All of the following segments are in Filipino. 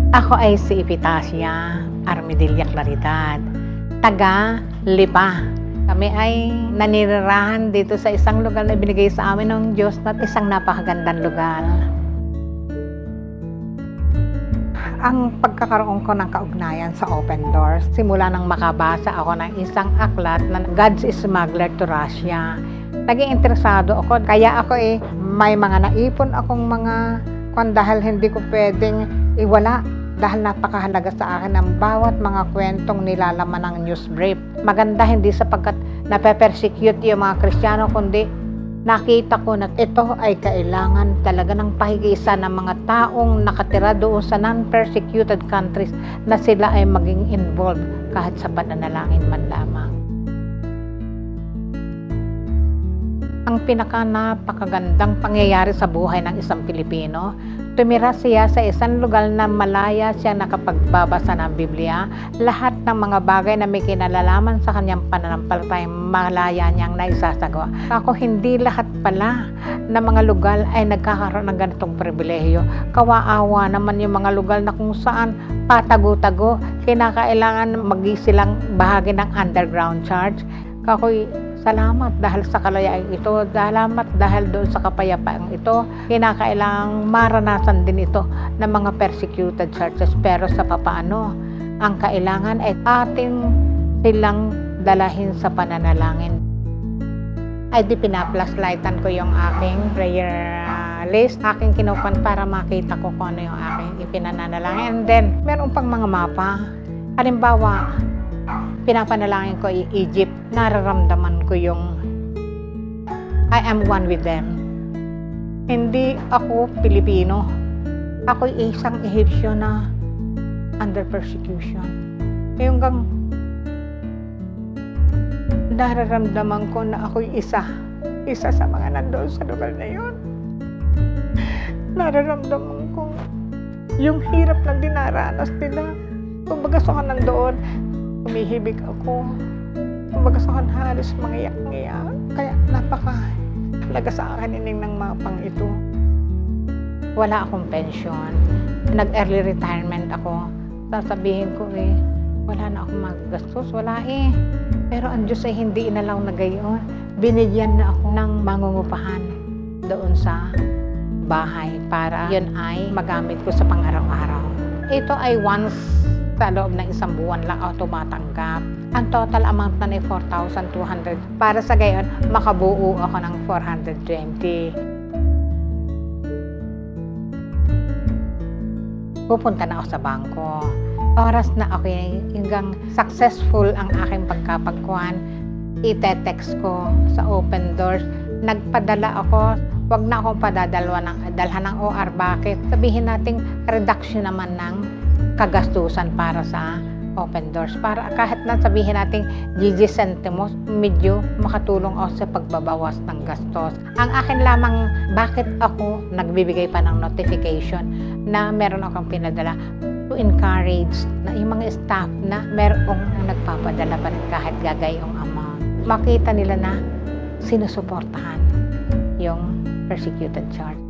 Ako ay si Epitacia Armidilla Claridad, taga Lipa. Kami ay nanirahan dito sa isang lugar na binigay sa amin ng Diyos at isang napakagandang lugar. Ang pagkakaroon ko ng kaugnayan sa Open Doors, simula nang makabasa ako ng isang aklat na God's Smuggler to Russia. Naging interesado ako, kaya ako may mga naipon akong mga dahil hindi ko pwedeng iwala. Dahil napakahalaga sa akin ang bawat mga kwentong nilalaman ng news brief. Maganda hindi sapagkat nape-persecute yung mga Kristiyano, kundi nakita ko na ito ay kailangan talaga ng pahigisan ng mga taong nakatira doon sa non-persecuted countries na sila ay maging involved kahit sa pananalangin man lamang. Ang pinaka-napakagandang pangyayari sa buhay ng isang Pilipino, tumira siya sa isang lugar na malaya siya nakapagbabasa ng Biblia. Lahat ng mga bagay na may kinalalaman sa kanyang pananampalataya, malaya niyang naisasagawa. Ako, hindi lahat pala na mga lugar ay nagkakaroon ng ganitong pribilehiyo. Kawaawa naman yung mga lugar na kung saan patago-tago, kinakailangan mag-isilang bahagi ng underground church. Kakoy, salamat dahil sa kalayaan ito, salamat dahil doon sa kapayapaan ito. Kinakailangang maranasan din ito ng mga persecuted churches, pero sa papaano, ang kailangan ay ating silang dalahin sa pananalangin. Ay di pinaplaslightan ko yung aking prayer list, aking kinupan para makita ko kung ano yung aking ipinananalangin. And then, meron pang mga mapa. Halimbawa, pinapanalangin ko Egypt, nararamdaman ko yung I am one with them. Hindi ako Pilipino. Ako isang Egyptyo na under persecution. Yung nararamdaman ko na ako'y isa sa mga nandoon sa lugar na yun. Nararamdaman ko yung hirap na dinaranas nila. Kumbaga sa nandoon, umihibig ako. Kumbaga sa halos mangiyak-ngiyak. Kaya napaka-halaga sa akin ng mapang ito. Wala akong pension. Nag-early retirement ako. Sasabihin ko wala na akong maggastos. Wala Pero ang Diyos ay hindi inalaw na gayon. Binigyan na ako ng mangungupahan doon sa bahay para yun ay magamit ko sa pang-araw-araw. Ito ay once sa loob ng isang buwan lang ako tumatanggap. Ang total amount na ay 4,200. Para sa gayon, makabuo ako ng 420. Pupunta na ako sa bangko. Oras na ako hanggang successful ang aking pagkapagkuhan, ite-text ko sa Open Doors. Nagpadala ako, wag na akong dalhan ng OR. Bakit? Sabihin natin reduction naman ng kagastusan para sa Open Doors. Para kahit na sabihin natin GG centimos, medyo makatulong ako sa pagbabawas ng gastos. Ang akin lamang, bakit ako nagbibigay pa ng notification na meron akong pinadala to encourage na yung mga staff na merong nagpapadala pa rin kahit gagayong amount. Makita nila na sinusuportahan yung persecuted church.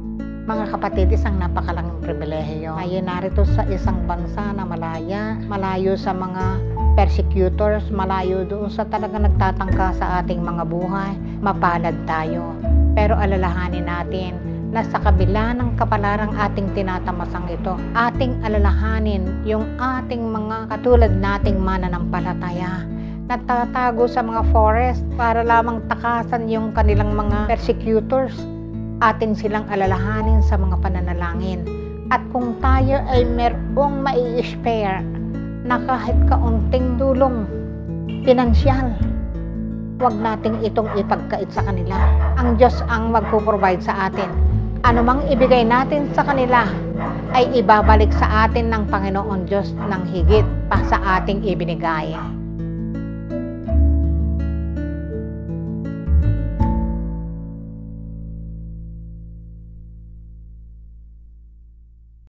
Mga kapatid, isang napakalaking pribilehiyo. Tayo narito sa isang bansa na malayo sa mga persecutors, malayo doon sa talaga nagtatangka sa ating mga buhay. Mapalad tayo. Pero alalahanin natin na sa kabila ng kapalarang ating tinatamasang ito, ating alalahanin yung ating mga katulad nating mananampalataya natatago sa mga forest para lamang takasan yung kanilang mga persecutors. Atin silang alalahanin sa mga pananalangin. At kung tayo ay merong mai-spare na kahit kaunting tulong pinansyal, huwag nating itong ipagkait sa kanila. Ang Diyos ang magpo-provide sa atin. Ano mang ibigay natin sa kanila ay ibabalik sa atin ng Panginoon Diyos ng higit pa sa ating ibinigay.